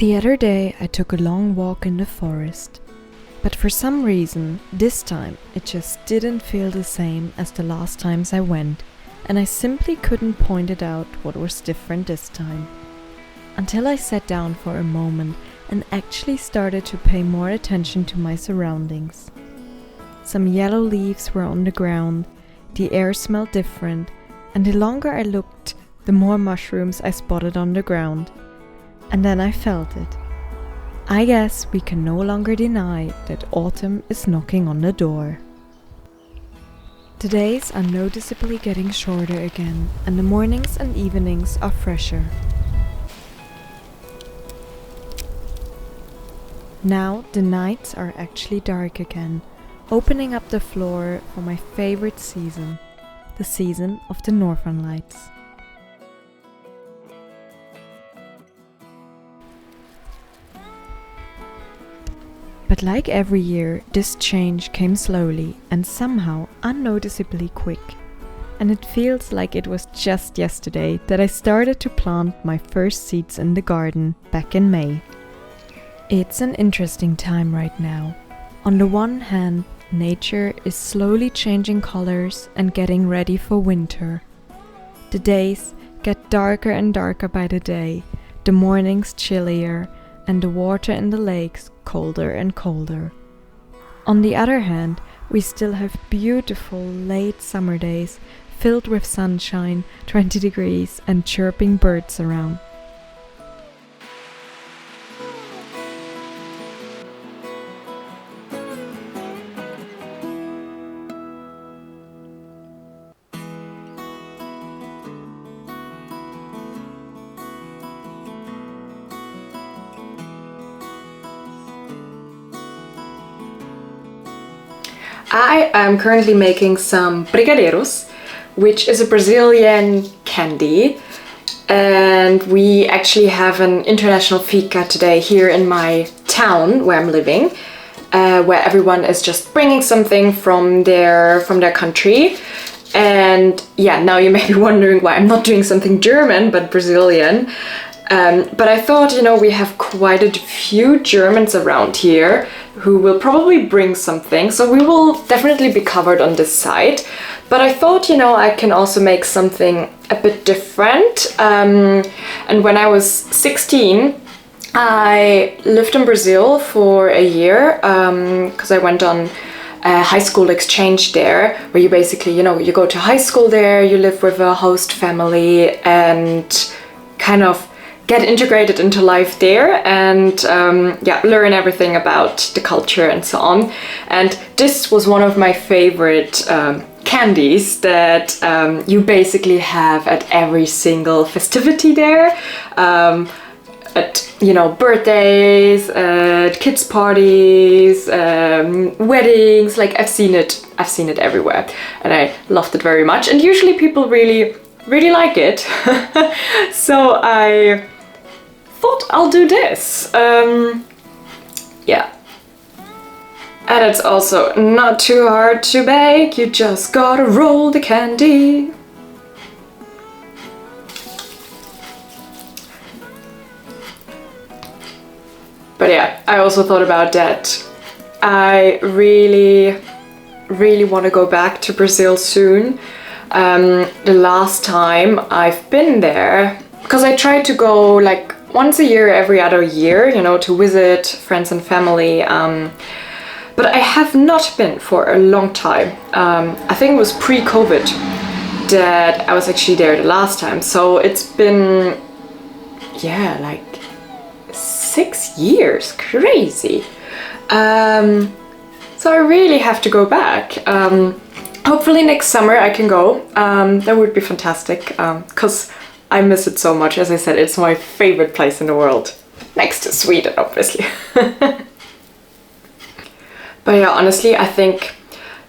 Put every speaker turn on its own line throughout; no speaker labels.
The other day I took a long walk in the forest, but for some reason this time it just didn't feel the same as the last times I went, and I simply couldn't point it out what was different this time. Until I sat down for a moment and actually started to pay more attention to my surroundings. Some yellow leaves were on the ground, the air smelled different, and the longer I looked, the more mushrooms I spotted on the ground. And then I felt it. I guess we can no longer deny that autumn is knocking on the door. The days are noticeably getting shorter again, and the mornings and evenings are fresher. Now the nights are actually dark again, opening up the floor for my favorite season, the season of the Northern Lights. But like every year, this change came slowly and somehow unnoticeably quick. And it feels like it was just yesterday that I started to plant my first seeds in the garden back in May. It's an interesting time right now. On the one hand, nature is slowly changing colors and getting ready for winter. The days get darker and darker by the day, the mornings chillier, and the water in the lakes colder and colder. On the other hand, we still have beautiful late summer days filled with sunshine, 20 degrees, and chirping birds around.
I am currently making some Brigadeiros, which is a Brazilian candy, and we actually have an international fika today here in my town where I'm living, where everyone is just bringing something from their country. And yeah, now you may be wondering why I'm not doing something German but Brazilian. But I thought, we have quite a few Germans around here who will probably bring something, so we will definitely be covered on this side. But I thought, I can also make something a bit different. And when I was 16, I lived in Brazil for a year, because I went on a high school exchange there, where you basically, you go to high school there, you live with a host family and kind of get integrated into life there and learn everything about the culture and so on. And this was one of my favorite candies that you basically have at every single festivity there, at birthdays, at kids parties, weddings. Like I've seen it everywhere, and I loved it very much. And usually people really like it. So I thought I'll do this. And it's also not too hard to bake, you just gotta roll the candy. But yeah, I also thought about that. I really want to go back to Brazil soon. The last time I've been there, because I tried to go like once a year, every other year, to visit friends and family. But I have not been for a long time. I think it was pre-COVID that I was actually there the last time. So it's been, like 6 years, crazy. So I really have to go back. Hopefully next summer I can go. That would be fantastic, because I miss it so much. As I said, it's my favorite place in the world. Next to Sweden, obviously. But yeah, honestly, I think,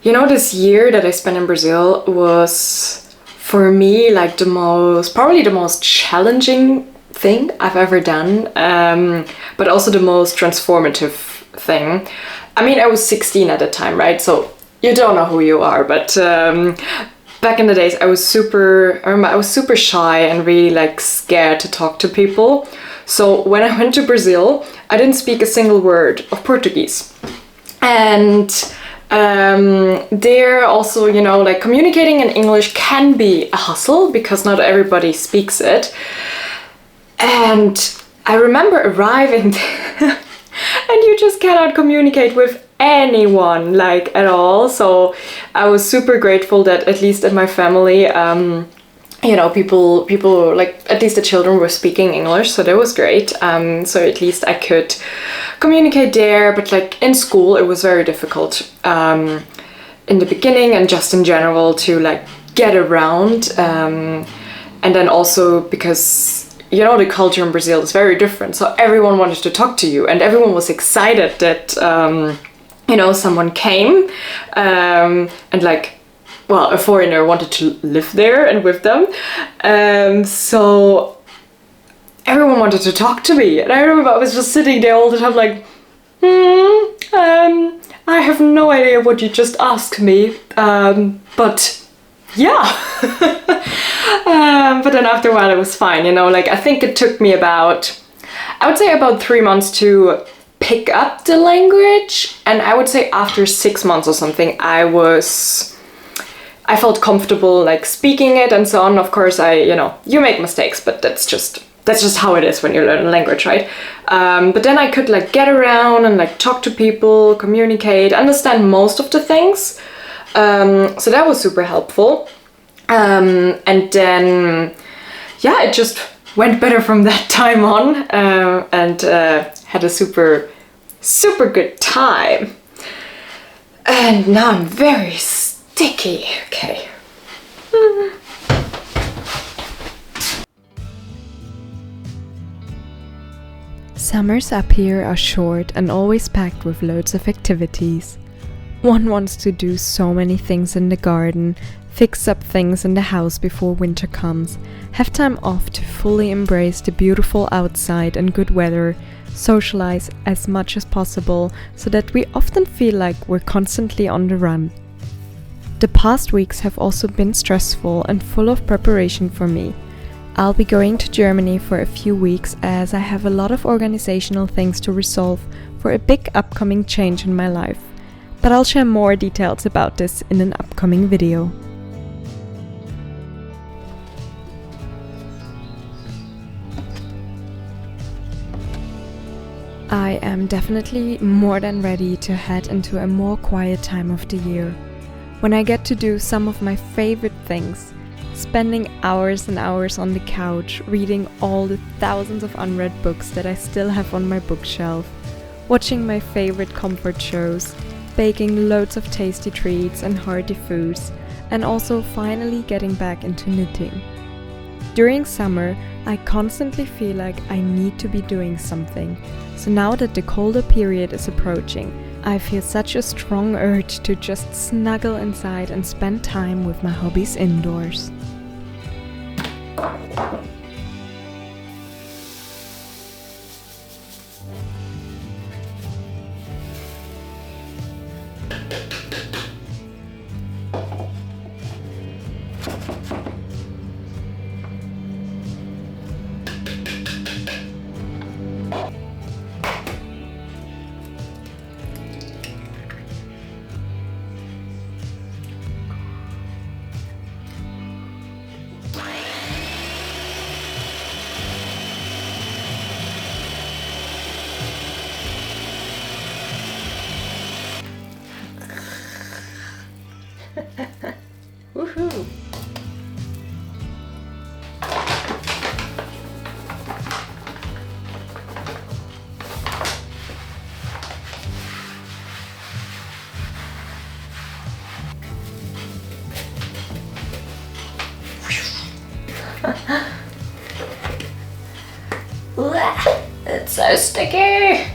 this year that I spent in Brazil was, for me, like probably the most challenging thing I've ever done, but also the most transformative thing. I mean, I was 16 at the time, right? So you don't know who you are, but back in the days I was super shy and really like scared to talk to people. So when I went to Brazil, I didn't speak a single word of Portuguese. And there also, you know, like communicating in English can be a hustle because not everybody speaks it. And I remember arriving there and you just cannot communicate with anyone, like, at all. So I was super grateful that at least in my family, you know, people like, at least the children were speaking English, so that was great. So at least I could communicate there, but like in school it was very difficult in the beginning and just in general to like get around. And then also because, you know, the culture in Brazil is very different, so everyone wanted to talk to you and everyone was excited that you know, someone came and like, well, a foreigner wanted to live there and with them. So everyone wanted to talk to me. And I remember I was just sitting there all the time like, I have no idea what you just asked me. But yeah. But then after a while it was fine, you know, like I think it took me about, I would say about 3 months to pick up the language. And I would say after 6 months or something, I felt comfortable like speaking it and so on. Of course, you know, you make mistakes, but that's just how it is when you learn a language, right? But then I could like get around and like talk to people, communicate, understand most of the things. So that was super helpful. And then, yeah, it just went better from that time on, and had a super good time. And now I'm very sticky. Okay.
Summers up here are short and always packed with loads of activities. One wants to do so many things in the garden, fix up things in the house before winter comes, have time off to fully embrace the beautiful outside and good weather, socialize as much as possible so that we often feel like we're constantly on the run. The past weeks have also been stressful and full of preparation for me. I'll be going to Germany for a few weeks as I have a lot of organizational things to resolve for a big upcoming change in my life. But I'll share more details about this in an upcoming video. I am definitely more than ready to head into a more quiet time of the year, when I get to do some of my favorite things, spending hours and hours on the couch, reading all the thousands of unread books that I still have on my bookshelf, watching my favorite comfort shows, baking loads of tasty treats and hearty foods, and also finally getting back into knitting. During summer, I constantly feel like I need to be doing something, so now that the colder period is approaching, I feel such a strong urge to just snuggle inside and spend time with my hobbies indoors. Woohoo! It's so sticky!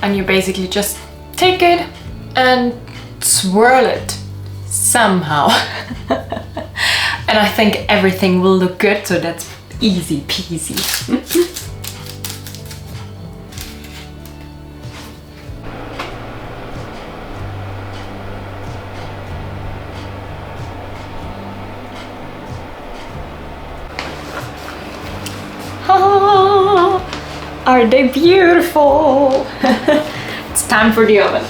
and you basically just take it and swirl it somehow. And I think everything will look good, so that's easy peasy. Are they beautiful? It's time for the oven.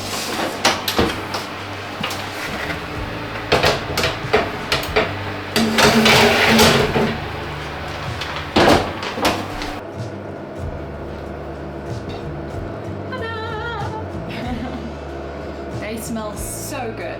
They smell so good.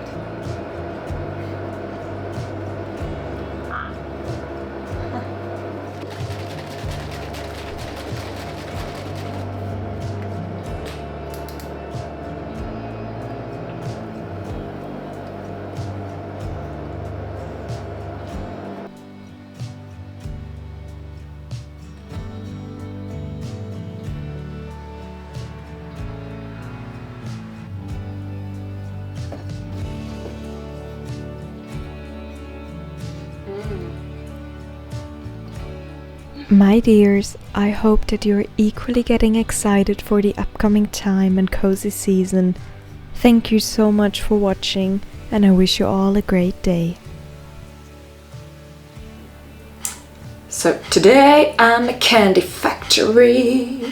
My dears, I hope that you're equally getting excited for the upcoming time and cozy season. Thank you so much for watching, and I wish you all a great day.
So today I'm a candy factory.